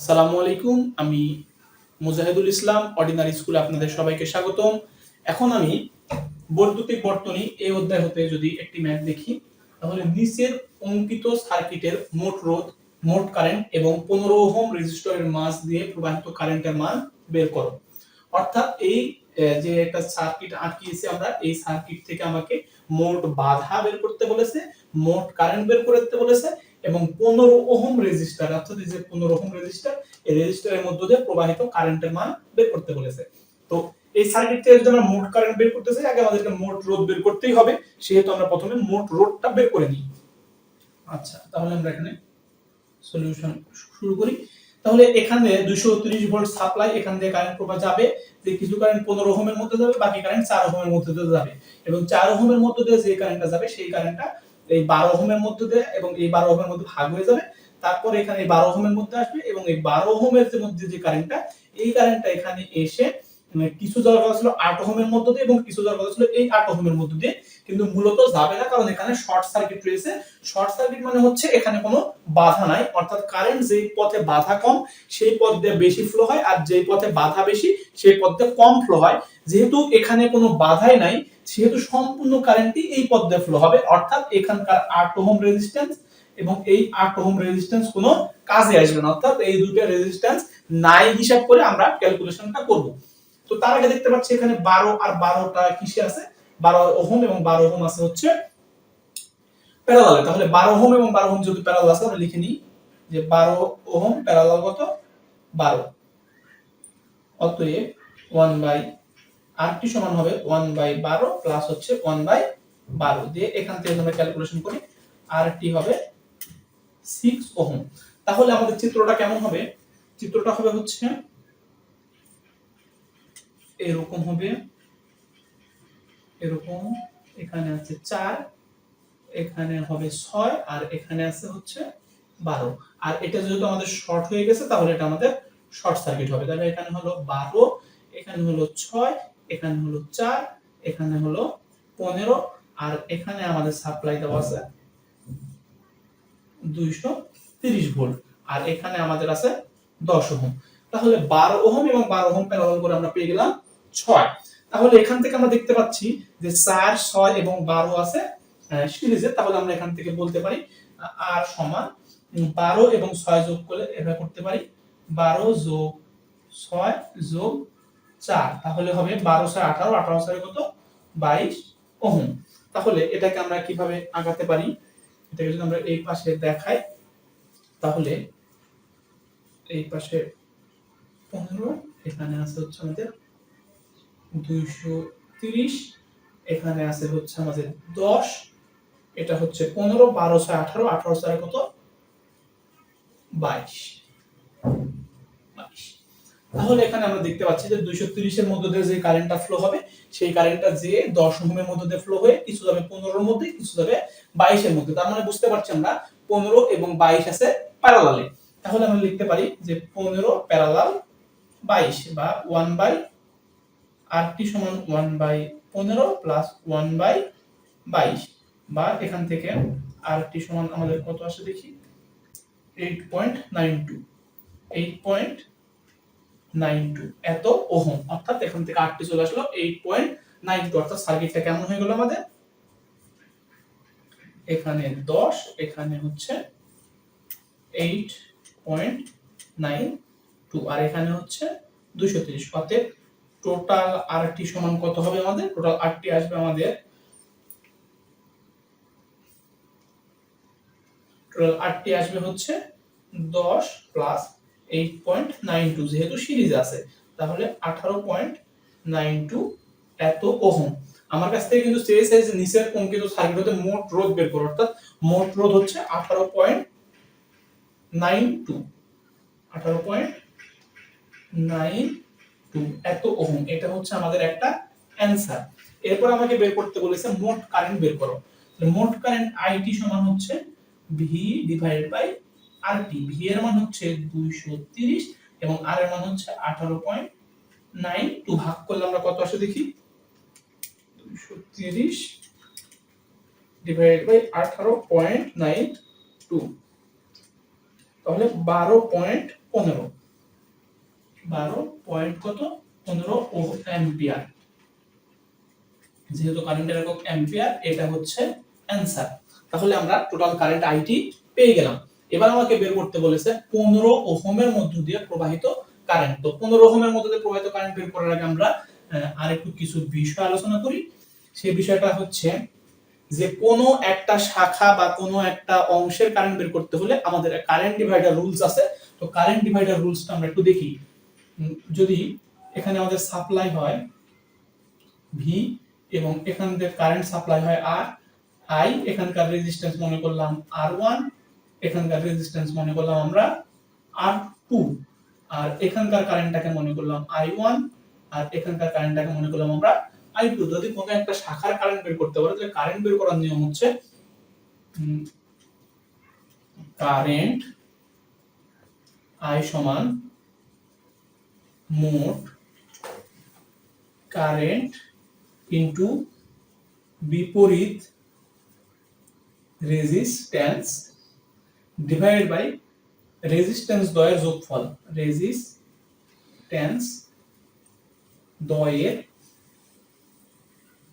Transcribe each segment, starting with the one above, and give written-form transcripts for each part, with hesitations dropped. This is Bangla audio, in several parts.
আসসালামু আলাইকুম। আমি মুজাহিদুল ইসলাম অর্ডিনারি স্কুলে আপনাদের সবাইকে স্বাগতম। এখন আমি বৈদ্যুতিক বর্তনী এই অধ্যায় হতে যদি একটি ম্যাথ দেখি, তাহলে নিচের অঙ্কিত সার্কিটের মোট রোধ, মোট কারেন্ট এবং 15 ওহম রেজিস্টরের মাঝ দিয়ে প্রবাহিত কারেন্টের মান বের করো। অর্থাৎ এই যে একটা সার্কিট আঁকিয়েছি আমরা, এই সার্কিট থেকে আমাকে মোট বাধা বের করতে বলেছে, মোট কারেন্ট বের করতে বলেছে এবং 15 ওহম রেজিস্টার, অর্থাৎ এই যে 15 ওহম রেজিস্টার, এই রেজিস্টারের মধ্য দিয়ে প্রবাহিত কারেন্টের মান বের করতে বলেছে। তো এই সার্কিট থেকে যদি আমরা মোট কারেন্ট বের করতে চাই, আগে আমাদেরকে মোট রোধ বের করতেই হবে, সেহেতু আমরা প্রথমে মোট রোধটা বের করে নিই। আচ্ছা, তাহলে আমরা এখানে সলিউশন শুরু করি। তাহলে এখানে 230 ভোল্ট সাপ্লাই, এখান থেকে কারেন্ট প্রবাহ যাবে, যে কিছু কারেন্ট 15 ওহমের মধ্যে যাবে, বাকি কারেন্ট 4 ওহমের মধ্যে দিয়ে যাবে এবং 4 ওহমের মধ্যে দিয়ে যে কারেন্টটা যাবে সেই কারেন্টটা এই 12 ওহমের মধ্যে দিয়ে এবং এই 12 ওহমের মধ্যে ভাগ হয়ে যাবে। তারপর এখানে এই 12 ওহমের মধ্যে আসবে এবং এই 12 ওহমের মধ্যে যে কারেন্টটা, এই কারেন্টটা এখানে এসে কিছু যাওয়ার কথা ছিল 8 ওহমের মধ্যে দিয়ে এবং কিছু যাওয়ার কথা ছিল এই 8 ওহমের মধ্যে দিয়ে, কিন্তু মূলত যাবে না, কারণ এখানে শর্ট সার্কিট রয়েছে। শর্ট সার্কিট মানে হচ্ছে এখানে কোনো বাধা নাই, অর্থাৎ কারেন্ট যেই পথে বাধা কম সেই পথ দিয়ে বেশি ফ্লো হয়, আর যেই পথে বাধা বেশি সেই পথ দিয়ে কম ফ্লো হয়। যেহেতু এখানে কোনো বাধাই নাই, সেহেতু সম্পূর্ণ কারেন্টই এই পথ দিয়ে ফ্লো হবে, অর্থাৎ এখানকার 8 ওহম রেজিস্ট্যান্স এবং এই 8 ওহম রেজিস্ট্যান্স কোনো কাজে আসবে না, অর্থাৎ এই দুটো রেজিস্ট্যান্স নাই হিসাব করে আমরা ক্যালকুলেশনটা করব। তো তার আগে দেখতে পাচ্ছি এখানে 12 আর 12টা কিসে আছে, 12 ওহম এবং 12 ওহম আছে হচ্ছে প্যারালালে। তাহলে 12 ওহম এবং 12 ওহম যদি প্যারালাল আছে, আমরা লিখে নিই যে 12 ওহম প্যারালাল কত 12, অতএব 1 বাই আর টি সমান হবে 1 বাই 12 প্লাস হচ্ছে 1 বাই 12 দিয়ে এখান থেকে আমরা ক্যালকুলেশন করি, আর টি হবে 6 ওহম। তাহলে আমাদের চিত্রটা কেমন হবে? চিত্রটা হবে হচ্ছে এরকম হবে, এরকম, এখানে আছে 4, এখানে হবে 6 আর এখানে আছে হচ্ছে 12। আর এটা যেহেতু আমাদের শর্ট হয়ে গেছে, তাহলে এটা আমাদের শর্ট সার্কিট হবে। তাহলে এখানে হলো 12, এখানে হলো 6, এখানে হলো 4, এখানে হলো 15 আর এখানে আমাদের সাপ্লাই দেওয়া আছে 230 ভোল্ট আর এখানে আমাদের আছে 10 ওহম। তাহলে 12 ওহম এবং 12 ওহম প্যারালাল করে আমরা পেয়ে গেলাম 6। তাহলে এখান থেকে আমরা দেখতে পাচ্ছি যে 4, 6 এবং 12 আছে সিরিজে। তাহলে আমরা এখান থেকে বলতে পারি আর সমান 12 এবং 6 যোগ করলে এটা করতে পারি 12 যোগ 6 যোগ 4, তাহলে হবে 12 6 18, 18 6 কত 22 ওহম। তাহলে এটাকে আমরা কিভাবে আগাতে পারি, এটাকে যদি আমরা এই পাশে দেখাই, তাহলে এই পাশে 15, এখানে আছে হচ্ছে আমাদের 230, এখানে আছে হচ্ছে আমাদের 10, এটা হচ্ছে 15, 12 6 18, 18 6 কত 22। তাহলে এখানে আমরা দেখতে পাচ্ছি যে 230 এর মধ্যে দিয়ে যে কারেন্টটা ফ্লো হবে, সেই কারেন্টটা যে 10 ওহমের মধ্যে দিয়ে ফ্লো হয়ে কিছু যাবে 15 এর মধ্যে, কিছু যাবে 22 এর মধ্যে। তার মানে বুঝতে পারছি আমরা 15 এবং 22 আছে প্যারালালে। তাহলে আমরা লিখতে পারি যে 15 প্যারালাল 22 বা 1 বাই আর টি সমান 1 বাই 15 প্লাস 1 বাই 22, বা এখান থেকে আর টি সমান আমাদের কত আসে দেখি 8.92, 8.92 এত ওহম, অর্থাৎ এখান থেকে আর টি চলে আসলো 8.92, অর্থাৎ সার্কিটটা কেমন হয়ে গেল আমাদের, এখানে 10, এখানে হচ্ছে 8.92 আর এখানে হচ্ছে 230, অতএব টোটাল আরটি সমান কত হবে আমাদের, টোটাল আরটি আসবে আমাদের, টোটাল আরটি আসবে হচ্ছে 10 প্লাস 8.92, যেহেতু সিরিজ আছে তাহলে 18.92 এত ওহম। আমার কাছ থেকে কিন্তু চেয়েছে যে নিচের অঙ্কিত সার্কিটের মোট রোধ বের করো, অর্থাৎ মোট রোধ হচ্ছে 18.92, 18.92 এত ওহম। এটা হচ্ছে আমাদের একটা অ্যানসার। এরপর আমাকে বের করতে বলেছে মোট কারেন্ট বের করো। মোট কারেন্ট আইটি সমান হচ্ছে V divided by R T. V এর মান হচ্ছে 230 এবং আর এর মান হচ্ছে 18.92, ভাগ করলে আমরা কত আসে দেখি, 230 ডিভাইডেড বাই 18.92, তাহলে 12.92 15 12 পয়েন্ট কত 15 অ্যাম্পিয়ার। যেহেতু কারেন্টের একক অ্যাম্পিয়ার, এটা হচ্ছে অ্যানসার। তাহলে আমরা টোটাল কারেন্ট আইটি পেয়ে গেলাম। এবার আমাকে বের করতে বলেছে 15 ওহমের মধ্য দিয়ে প্রবাহিত কারেন্ট। তো 15 ওহমের মধ্য দিয়ে প্রবাহিত কারেন্ট বের করার আগে আমরা আরেকটু কিছু বিষয় আলোচনা করি। সেই বিষয়টা হচ্ছে যে কোনো একটা শাখা বা কোনো একটা অংশের কারেন্ট বের করতে হলে আমাদের কারেন্ট ডিভাইডার রুলস আছে। তো কারেন্ট ডিভাইডার রুলসটা আমরা একটু দেখি। যদি এখানে আমাদের সাপ্লাই হয় ভি এবং এখান থেকে কারেন্ট সাপ্লাই হয় আর আই, এখানকার রেজিস্ট্যান্স মনে করলাম R1, এখানকার রেজিস্ট্যান্স মনে করলাম আমরা R2, আর এখানকার কারেন্টটাকে মনে করলাম I1, আর এখানকার কারেন্টটাকে মনে করলাম আমরা I2। যদি কোনো একটা শাখার কারেন্ট বের করতে পারে তাহলে কারেন্ট বের করার নিয়ম হচ্ছে কারেন্ট I সমান মোট কারেন্ট ইনটু বিপরীত রেজিস্ট্যান্স ডিভাইডেড বাই রেজিস্ট্যান্স দ্বয়ের যোগফল। রেজিস্ট্যান্স দ্বয়ের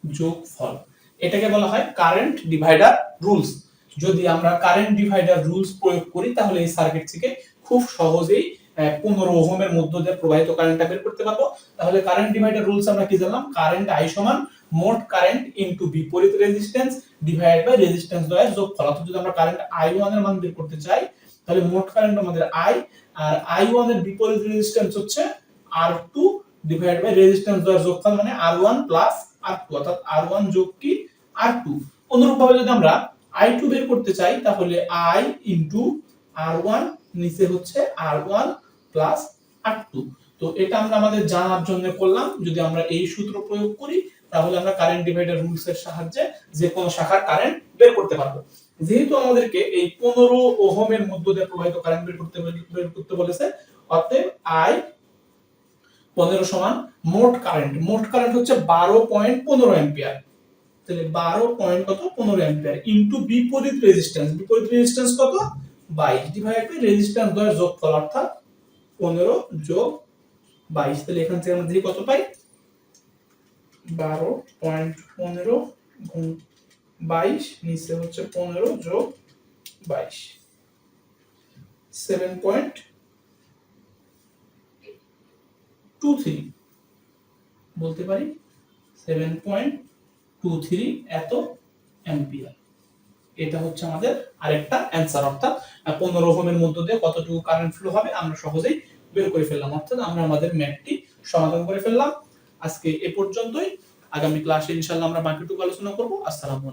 যোগফল, এটাকে বলা হয় কারেন্ট ডিভাইডার রুলস। যদি আমরা কারেন্ট ডিভাইডার রুলস প্রয়োগ করি তাহলে এই সার্কিট থেকে খুব সহজেই 15 ওহমের মধ্য দিয়ে প্রবাহিত কারেন্টটা বের করতে পারবো। তাহলে কারেন্ট ডিভাইডার রুলস আমরা কি জানলাম? কারেন্ট I সমান মোট কারেন্ট ইনটু বিপরীত রেজিস্ট্যান্স ডিভাইডেড বাই রেজিস্ট্যান্স দ্বয়ের যোগফল। অর্থাৎ যদি আমরা কারেন্ট I1 এর মান বের করতে চাই তাহলে মোট কারেন্ট আমাদের I, আর I1 এর বিপরীত রেজিস্ট্যান্স হচ্ছে R2 ডিভাইডেড বাই রেজিস্ট্যান্স দ্বয়ের যোগফল, মানে R1 প্লাস R2, অর্থাৎ R1 যোগ কি R2। অনুরূপভাবে যদি আমরা I2 বের করতে চাই তাহলে I ইনটু R1 নিচে হচ্ছে R1 প্লাস R2। তো এটা আমরা আমাদের জানার জন্য করলাম। যদি আমরা এই সূত্র প্রয়োগ করি তাহলে আমরা কারেন্ট ডিভাইডার রুলস এর সাহায্যে যে কোনো শাখার কারেন্ট বের করতে পারবো। যেহেতু আমাদেরকে এই 15 ওহমের মধ্য দিয়ে প্রবাহিত কারেন্ট বের করতে বলেছে, অতএব I 15 সমান মোট কারেন্ট হচ্ছে 12.15 অ্যাম্পিয়ার। তাহলে 12.15 অ্যাম্পিয়ার ইনটু বিপরীত রেজিস্ট্যান্স কত 22 ডিভাইডেড বাই রেজিস্ট্যান্স দ্বয়ের যোগফল, অর্থাৎ 15 যোগ 22। তাহলে এখান থেকে আমরা দেখি কত পাই, 12.15 গুণ 22 নিচে হচ্ছে 15 যোগ 22, 7.23 বলতে পারি, 7.23 এত অ্যাম্পিয়ার। এটা হচ্ছে আমাদের আরেকটা অ্যানসার। অর্থাৎ 15 ওহমের মধ্য দিয়ে কতটুকু কারেন্ট ফ্লো হবে আমরা সহজেই বের করে ফেললাম। অর্থাৎ আমরা আমাদের ম্যাথটি সমাধান করে ফেললাম। আজকে এ পর্যন্তই। আগামী ক্লাসে ইনশাআল্লাহ আমরা বাকিটুকু আলোচনা করব। আসসালামু আলাইকুম।